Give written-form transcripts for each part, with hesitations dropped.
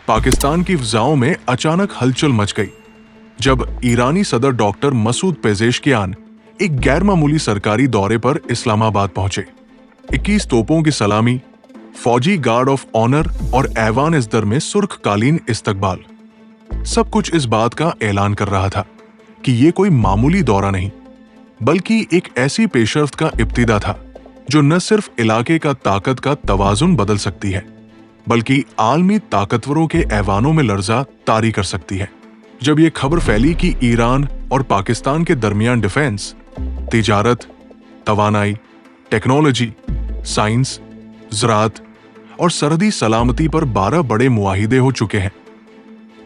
पाकिस्तान की फिजाओं में अचानक हलचल मच गई जब ईरानी सदर डॉक्टर मसूद पेजेशकियान एक गैरमामूली सरकारी दौरे पर इस्लामाबाद पहुंचे। 21 तोपों की सलामी, फौजी गार्ड ऑफ ऑनर और ऐवान इज़्ज़र में सुर्ख कालीन इस्तकबाल, सब कुछ इस बात का ऐलान कर रहा था कि ये कोई मामूली दौरा नहीं बल्कि एक ऐसी पेशरफ्त का इब्तिदा था जो न सिर्फ इलाके का ताकत का तवाजुन बदल सकती है बल्कि आलमी ताकतवरों के ऐवानों में लर्जा तारी कर सकती है। जब यह खबर फैली कि ईरान और पाकिस्तान के दरमियान डिफेंस, तिजारत, तवानाई, टेक्नोलॉजी, साइंस, ज़राअत और सरहदी सलामती पर 12 बड़े मुआहिदे हो चुके हैं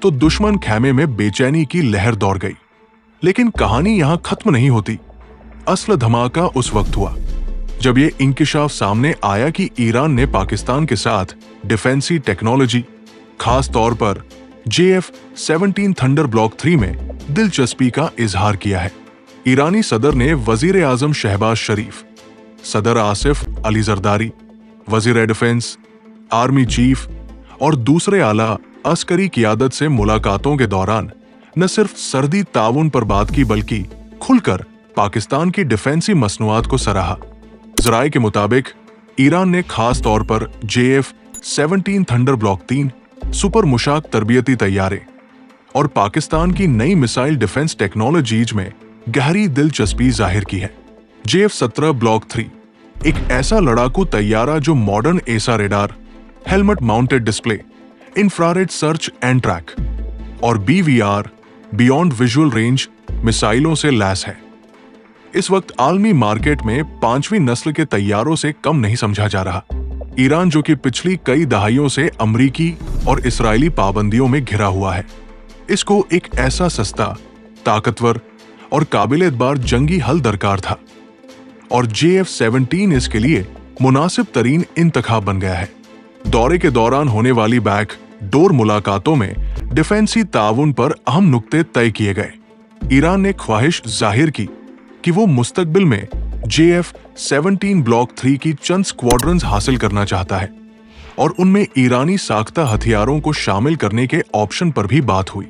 तो दुश्मन खैमे में बेचैनी की लहर दौड़ गई। लेकिन कहानी यहां खत्म नहीं होती। असल धमाका उस वक्त हुआ जब यह इंकिशाफ सामने आया कि ईरान ने पाकिस्तान के साथ डिफेंसी टेक्नोलॉजी, खास तौर पर JF-17 थंडर ब्लॉक 3 में दिलचस्पी का इजहार किया है। ईरानी सदर ने वजीर आजम शहबाज शरीफ, सदर आसिफ अली जरदारी, वजीर डिफेंस, आर्मी चीफ और दूसरे आला अस्करी क़ियादत से मुलाकातों के दौरान न सिर्फ सरहदी ताउन पर बात की बल्कि खुलकर पाकिस्तान की डिफेंसी मसनूआत को सराहा। ज़राए के मुताबिक ईरान ने खास तौर पर JF-17 थंडर ब्लॉक 3 सुपर मुशाक तरबियती तैयारे और पाकिस्तान की नई मिसाइल डिफेंस टेक्नोलॉजीज में गहरी दिलचस्पी जाहिर की है। JF-17 ब्लॉक 3 एक ऐसा लड़ाकू तैयारा जो मॉडर्न एसा radar, helmet mounted display, infrared search and track और BVR बियॉन्ड विजुअल रेंज मिसाइलों से लैस है। इस वक्त आलमी मार्केट में 5वीं नस्ल के तैयारों से कम नहीं समझा जा रहा। ईरान जो कि पिछली कई दहाइयों से अमरीकी और इसराइली पाबंदियों में घिरा हुआ है, इसको एक ऐसा सस्ता, ताकतवर और काबिल-एतबार जंगी हल दरकार था और JF-17 इसके लिए मुनासिब तरीन इंतखाब बन गया है। दौरे के दौरान होने वाली बैक डोर मुलाकातों में डिफेंसी ताउन पर अहम नुक्ते तय किए गए। ईरान ने ख्वाहिश जाहिर की कि वो मुस्तकबिल में JF-17 ब्लॉक 3 की चंद स्क्वाड्रन्स हासिल करना चाहता है और उनमें ईरानी साख्ता हथियारों को शामिल करने के ऑप्शन पर भी बात हुई।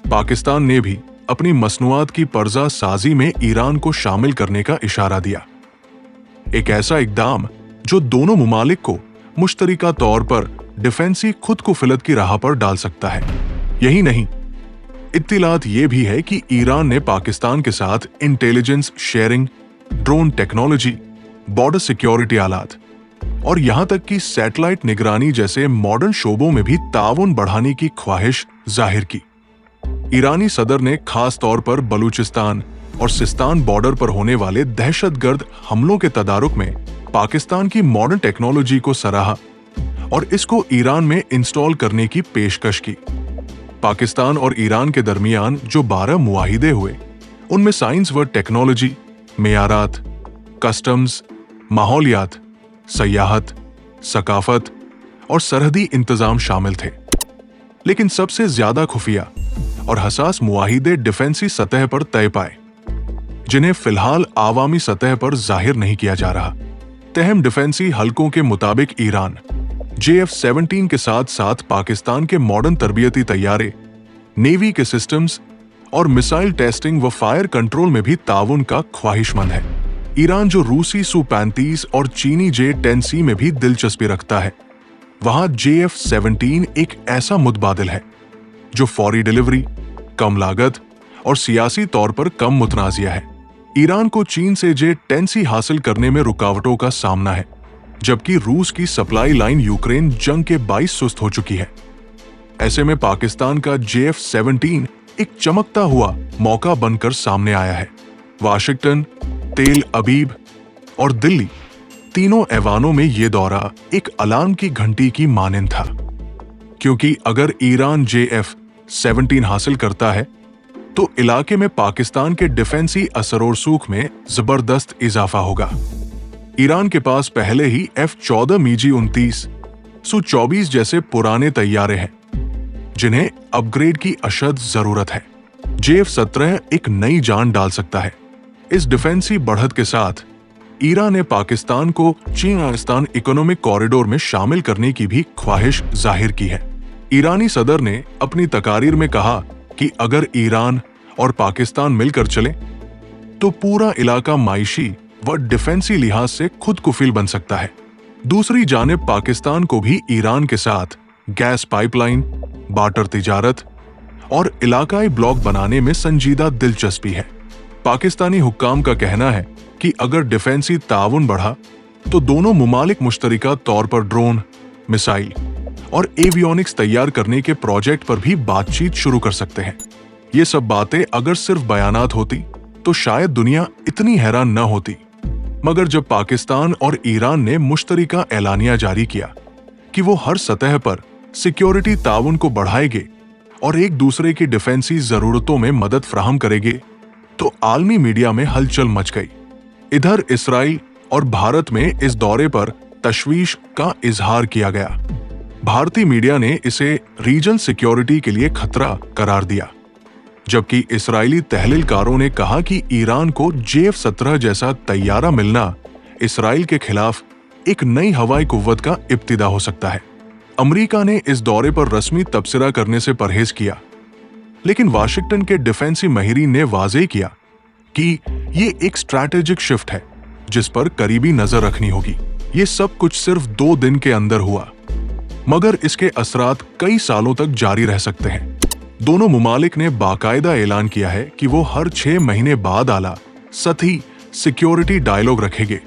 पाकिस्तान ने भी अपनी मसनूआत की पर्जा साजी में ईरान को शामिल करने का इशारा दिया। एक ऐसा इकदाम जो दोनों मुमालिक को मुश्तरिका तौर पर डिफेंसी खुद को फिलत की राह पर डाल सकता है। यही नहीं, इत्तिलात ये भी है कि ईरान ने पाकिस्तान के साथ intelligence sharing, drone technology, border security आलात और यहां तक कि सैटेलाइट निगरानी जैसे मॉडर्न शोबों में भी ताउन बढ़ाने की ख्वाहिश जाहिर की। ईरानी सदर ने खास तौर पर बलूचिस्तान और सिस्तान बॉर्डर पर होने वाले दहशतगर्द हमलों के तदारुक में पाकिस्तान की मॉडर्न टेक्नोलॉजी को सराहा और इसको ईरान में इंस्टॉल करने की पेशकश की। पाकिस्तान और ईरान के दरमियान जो 12 मुआहिदे हुए, उनमें साइंस व टेक्नोलॉजी, मेयारात, कस्टम्स, माहौलियात, सयाहत, सकाफत और सरहदी इंतजाम शामिल थे। लेकिन सबसे ज्यादा खुफिया और हसास मुआहिदे डिफेंसी सतह पर तय पाए, जिन्हें फिलहाल आवामी सतह पर जाहिर नहीं किया जा रहा। तहम डिफेंसी हलकों के मुताबिक ईरान JF-17 के साथ साथ पाकिस्तान के मॉडर्न तरबियती तैयारे, नेवी के सिस्टम्स और मिसाइल टेस्टिंग व फायर कंट्रोल में भी ताउन का ख्वाहिशमंद है। ईरान जो रूसी Su-35 और चीनी J-10C में भी दिलचस्पी रखता है, वहां JF-17 एक ऐसा मुतबादिल है जो फौरी डिलीवरी, कम लागत और सियासी तौर पर कम मुतनाज़िया है। ईरान को चीन से J-10C हासिल करने में रुकावटों का सामना है, जबकि रूस की सप्लाई लाइन यूक्रेन जंग के बाइस सुस्त हो चुकी है। ऐसे में पाकिस्तान का JF-17 एक चमकता हुआ मौका बनकर सामने आया है। वाशिंगटन, तेल अबीब और दिल्ली तीनों ऐवानों में यह दौरा एक अलार्म की घंटी की मानिंद था, क्योंकि अगर ईरान JF-17 हासिल करता है तो इलाके में पाकिस्तान के डिफेंसी असर और सूख में जबरदस्त इजाफा होगा। ईरान के पास पहले ही F-14 MiG-29, Su-24 जैसे पुराने तैयारे हैं, जिन्हें अपग्रेड की अशद जरूरत है। JF-17 एक नई जान डाल सकता है। इस डिफेंसी बढ़त के साथ ईरान ने पाकिस्तान को चीन-पाकिस्तान इकोनॉमिक कॉरिडोर में शामिल करने की भी ख्वाहिश जाहिर की है। ईरानी सदर ने अपनी तकारीर में कहा कि अगर ईरान और पाकिस्तान मिलकर चले तो पूरा इलाका मायशी व डिफेंसी लिहाज से खुद कुफिल बन सकता है। दूसरी जानिब पाकिस्तान को भी ईरान के साथ गैस पाइपलाइन, बाटर तिजारत और इलाकाई ब्लॉक बनाने में संजीदा दिलचस्पी है। पाकिस्तानी हुक्काम का कहना है कि अगर डिफेंसी ताउन बढ़ा तो दोनों मुमालिक मुश्तरका तौर पर ड्रोन, मिसाइल और एवियोनिक्स तैयार करने के प्रोजेक्ट पर भी बातचीत शुरू कर सकते हैं। ये सब बातें अगर सिर्फ बयानात होती तो शायद दुनिया इतनी हैरान न होती, मगर जब पाकिस्तान और ईरान ने मुश्तरका एलानिया जारी किया कि वो हर सतह पर सिक्योरिटी ताउन को बढ़ाएंगे और एक दूसरे की डिफेंसी जरूरतों में मदद फराहम करेंगे, तो आलमी मीडिया में हलचल मच गई। इधर इसराइल और भारत में इस दौरे पर तशवीश का इजहार किया गया। भारतीय मीडिया ने इसे रीजन सिक्योरिटी के लिए खतरा करार दिया, जबकि इस्राएली तहलीलकारों ने कहा कि ईरान को JF-17 जैसा तैयारा मिलना इसराइल के खिलाफ एक नई हवाई कुव्वत का इब्तिदा हो सकता है। अमेरिका ने इस दौरे पर रस्मी तबसरा करने से परहेज किया, लेकिन वाशिंगटन के डिफेंसी माहिरीन ने वाज़ेह किया कि ये एक स्ट्रैटेजिक शिफ्ट है जिस पर करीबी नजर रखनी होगी। ये सब कुछ सिर्फ 2 दिन के अंदर हुआ, मगर इसके असरात कई सालों तक जारी रह सकते हैं। दोनों मुमालिक ने बाकायदा ऐलान किया है कि वो हर 6 महीने बाद आला सतही सिक्योरिटी डायलॉग रखेंगे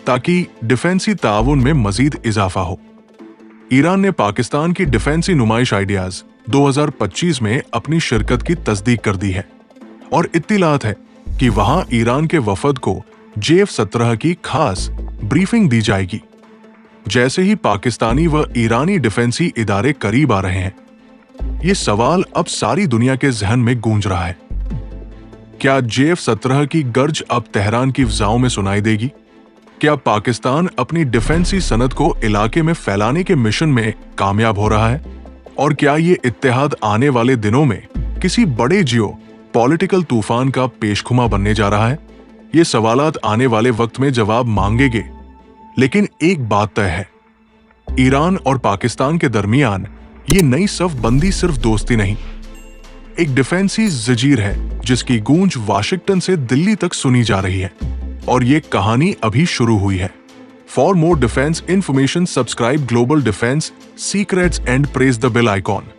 ताकि डिफेंसी ताउन में मजीद इजाफा हो। ईरान ने पाकिस्तान की डिफेंसी नुमाइश आइडियाज 2025 में अपनी शिरकत की तस्दीक कर दी है और इत्तिलात है कि वहां ईरान के वफद को JF-17 की खास ब्रीफिंग दी जाएगी। जैसे ही पाकिस्तानी व ईरानी डिफेंसी इदारे करीब आ रहे हैं, ये सवाल अब सारी दुनिया के जहन में गूंज रहा है। क्या JF-17 की गर्ज अब तेहरान की फ़ज़ाओं में सुनाई देगी? क्या पाकिस्तान अपनी डिफेंसी सनद को इलाके में फैलाने के मिशन में कामयाब हो रहा है? और क्या ये इत्तेहाद आने वाले दिनों में किसी बड़े जियो पॉलिटिकल तूफान का पेशखुमा बनने जा रहा है? ये सवालात आने वाले वक्त में जवाब मांगेंगे, लेकिन एक बात तय है, ईरान और पाकिस्तान के दरमियान ये नई सफ बंदी सिर्फ दोस्ती नहीं, एक डिफेंसी जंजीर है जिसकी गूंज वाशिंगटन से दिल्ली तक सुनी जा रही है और ये कहानी अभी शुरू हुई है। For more defence information subscribe Global Defence Secrets and press the bell icon.